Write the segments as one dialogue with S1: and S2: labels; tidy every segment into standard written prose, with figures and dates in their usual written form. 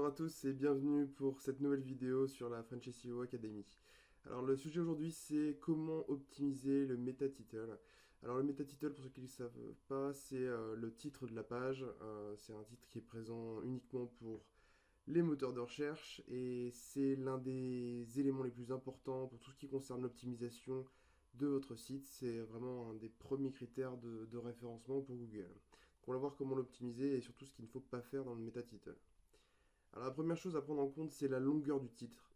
S1: à tous et bienvenue pour cette nouvelle vidéo sur la French SEO Academy. Alors le sujet aujourd'hui c'est comment optimiser le meta title. Alors le meta title pour ceux qui ne le savent pas c'est le titre de la page. C'est un titre qui est présent uniquement pour les moteurs de recherche et c'est l'un des éléments les plus importants pour tout ce qui concerne l'optimisation de votre site. C'est vraiment un des premiers critères de référencement pour Google. Donc on va voir comment l'optimiser et surtout ce qu'il ne faut pas faire dans le meta title. Alors la première chose à prendre en compte, c'est la longueur du titre.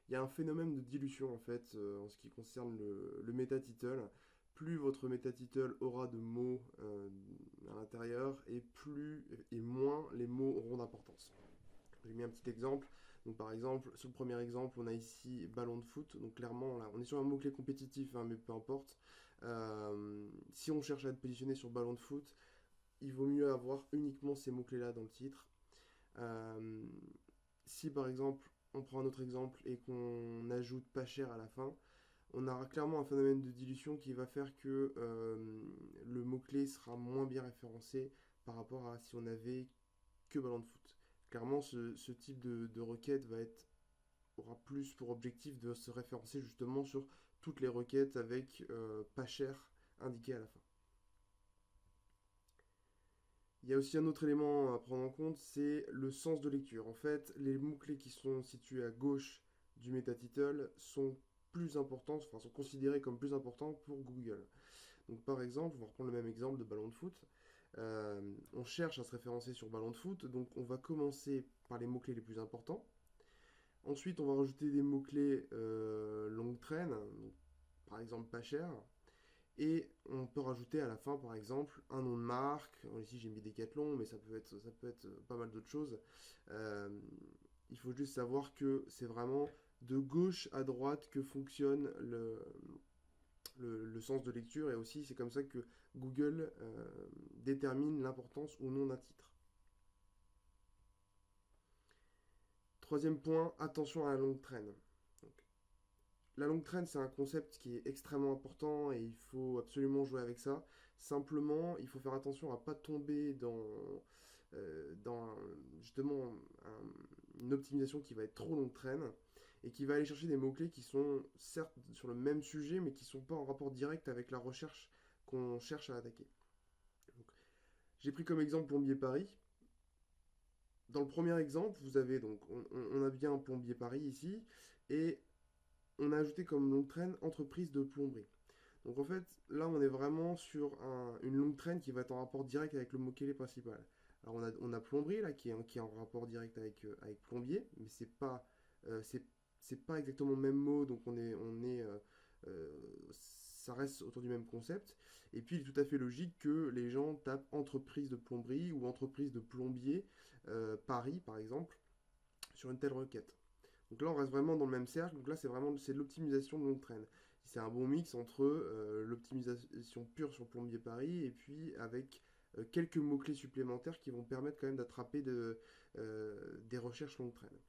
S1: Il y a un phénomène de dilution en fait en ce qui concerne le meta-title. Plus votre meta-title aura de mots à l'intérieur et moins les mots auront d'importance. J'ai mis un petit exemple. Donc par exemple, sur le premier exemple, on a ici ballon de foot. Donc clairement, là, on est sur un mot-clé compétitif, hein, mais peu importe. Si on cherche à être positionné sur ballon de foot, il vaut mieux avoir uniquement ces mots-clés-là dans le titre. Euh, Si par exemple, on prend un autre exemple et qu'on ajoute pas cher à la fin, on aura clairement un phénomène de dilution qui va faire que le mot-clé sera moins bien référencé par rapport à si on avait que ballon de foot. Clairement, ce type de requête aura plus pour objectif de se référencer justement sur toutes les requêtes avec pas cher indiqué à la fin. Il y a aussi un autre élément à prendre en compte, c'est le sens de lecture. En fait, les mots-clés qui sont situés à gauche du meta-title sont plus importants, enfin sont considérés comme plus importants pour Google. Donc par exemple, on va reprendre le même exemple de ballon de foot. On cherche à se référencer sur ballon de foot, donc on va commencer par les mots-clés les plus importants. Ensuite, on va rajouter des mots-clés longue traîne, donc, par exemple pas cher. Et on peut rajouter à la fin, par exemple, un nom de marque. Alors ici, j'ai mis Decathlon, mais ça peut être pas mal d'autres choses. Euh, il faut juste savoir que c'est vraiment de gauche à droite que fonctionne le sens de lecture. Et aussi, c'est comme ça que Google détermine l'importance ou non d'un titre. Troisième point, attention à la longue traîne. Donc, la longue traîne, c'est un concept qui est extrêmement important et il faut absolument jouer avec ça. Simplement, il faut faire attention à ne pas tomber dans justement une optimisation qui va être trop longue traîne et qui va aller chercher des mots-clés qui sont certes sur le même sujet mais qui ne sont pas en rapport direct avec la recherche qu'on cherche à attaquer. Donc, j'ai pris comme exemple Plombier Paris. Dans le premier exemple, vous avez donc, on a bien Plombier Paris ici et on a ajouté comme longue traîne entreprise de plomberie. Donc en fait, là on est vraiment sur une longue traîne qui va être en rapport direct avec le mot-clé principal. Alors on a plomberie là qui est en rapport direct avec plombier, mais c'est pas exactement le même mot, donc ça reste autour du même concept. Et puis il est tout à fait logique que les gens tapent entreprise de plomberie ou entreprise de plombier, Paris par exemple, sur une telle requête. Donc là, on reste vraiment dans le même cercle. Donc là, c'est de l'optimisation de longue traîne. C'est un bon mix entre l'optimisation pure sur Plombier Paris et puis avec quelques mots-clés supplémentaires qui vont permettre quand même d'attraper des recherches longue traîne.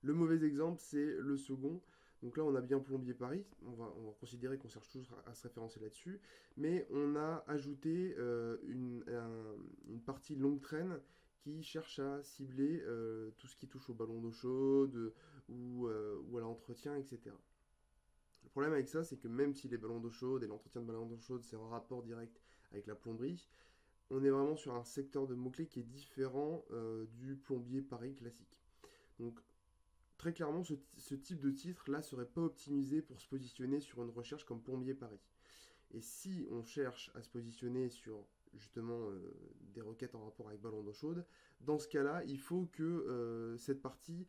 S1: Le mauvais exemple, c'est le second. Donc là, on a bien Plombier Paris. On va considérer qu'on cherche toujours à se référencer là-dessus. Mais on a ajouté une partie longue traîne qui cherche à cibler tout ce qui touche au ballon d'eau chaude ou à l'entretien, etc. Le problème avec ça, c'est que même si les ballons d'eau chaude et l'entretien de ballons d'eau chaude, c'est en rapport direct avec la plomberie, on est vraiment sur un secteur de mots-clés qui est différent du plombier Paris classique. Donc très clairement, ce type de titre-là serait pas optimisé pour se positionner sur une recherche comme Plombier Paris. Et si on cherche à se positionner sur justement des requêtes en rapport avec ballon d'eau chaude, dans ce cas-là, il faut que cette partie,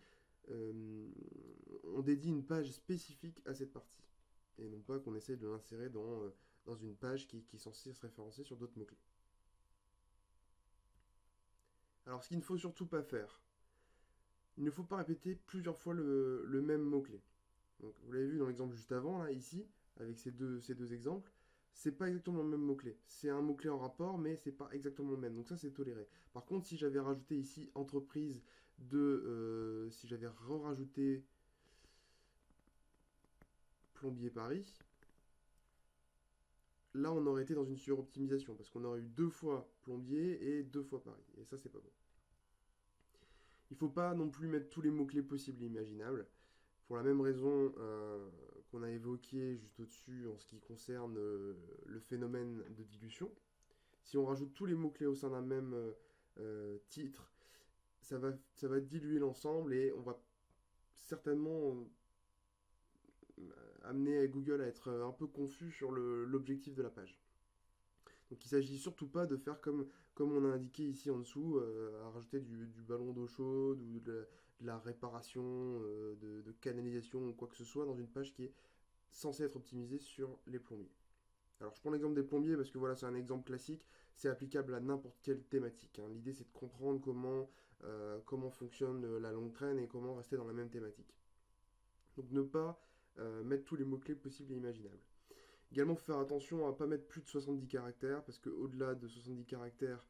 S1: on dédie une page spécifique à cette partie. Et non pas qu'on essaie de l'insérer dans une page qui est censée se référencer sur d'autres mots-clés. Alors ce qu'il ne faut surtout pas faire, il ne faut pas répéter plusieurs fois le même mot-clé. Donc, vous l'avez vu dans l'exemple juste avant, là, ici, avec ces deux exemples, c'est pas exactement le même mot-clé. C'est un mot-clé en rapport, mais c'est pas exactement le même. Donc ça, c'est toléré. Par contre, si j'avais rajouté ici entreprise si j'avais rajouté plombier Paris, là, on aurait été dans une suroptimisation, parce qu'on aurait eu deux fois plombier et deux fois Paris. Et ça, c'est pas bon. Il ne faut pas non plus mettre tous les mots-clés possibles et imaginables, pour la même raison qu'on a évoqué juste au-dessus en ce qui concerne le phénomène de dilution. Si on rajoute tous les mots-clés au sein d'un même titre, ça va diluer l'ensemble et on va certainement amener Google à être un peu confus sur l'objectif de la page. Donc il ne s'agit surtout pas de faire comme on a indiqué ici en dessous, à rajouter du ballon d'eau chaude ou de la réparation, de canalisation ou quoi que ce soit dans une page qui est censée être optimisée sur les plombiers. Alors je prends l'exemple des plombiers parce que voilà, c'est un exemple classique, c'est applicable à n'importe quelle thématique, hein. L'idée c'est de comprendre comment fonctionne la longue traîne et comment rester dans la même thématique. Donc ne pas mettre tous les mots-clés possibles et imaginables. Également, faut faire attention à ne pas mettre plus de 70 caractères, parce qu'au-delà de 70 caractères,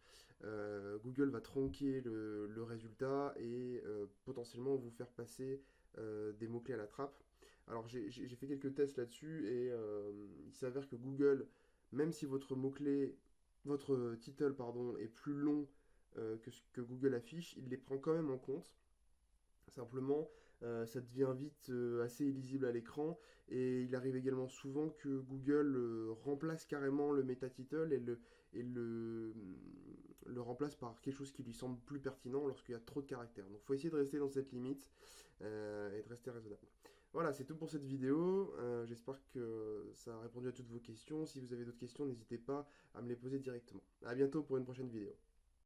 S1: Google va tronquer le résultat et potentiellement vous faire passer des mots-clés à la trappe. Alors j'ai fait quelques tests là-dessus et il s'avère que Google, même si votre mot-clé, votre title pardon, est plus long que ce que Google affiche, il les prend quand même en compte. Simplement, ça devient vite assez illisible à l'écran et il arrive également souvent que Google remplace carrément le meta title et le remplace par quelque chose qui lui semble plus pertinent lorsqu'il y a trop de caractères. Donc il faut essayer de rester dans cette limite et de rester raisonnable. Voilà, c'est tout pour cette vidéo. J'espère que ça a répondu à toutes vos questions. Si vous avez d'autres questions, n'hésitez pas à me les poser directement. A bientôt pour une prochaine vidéo.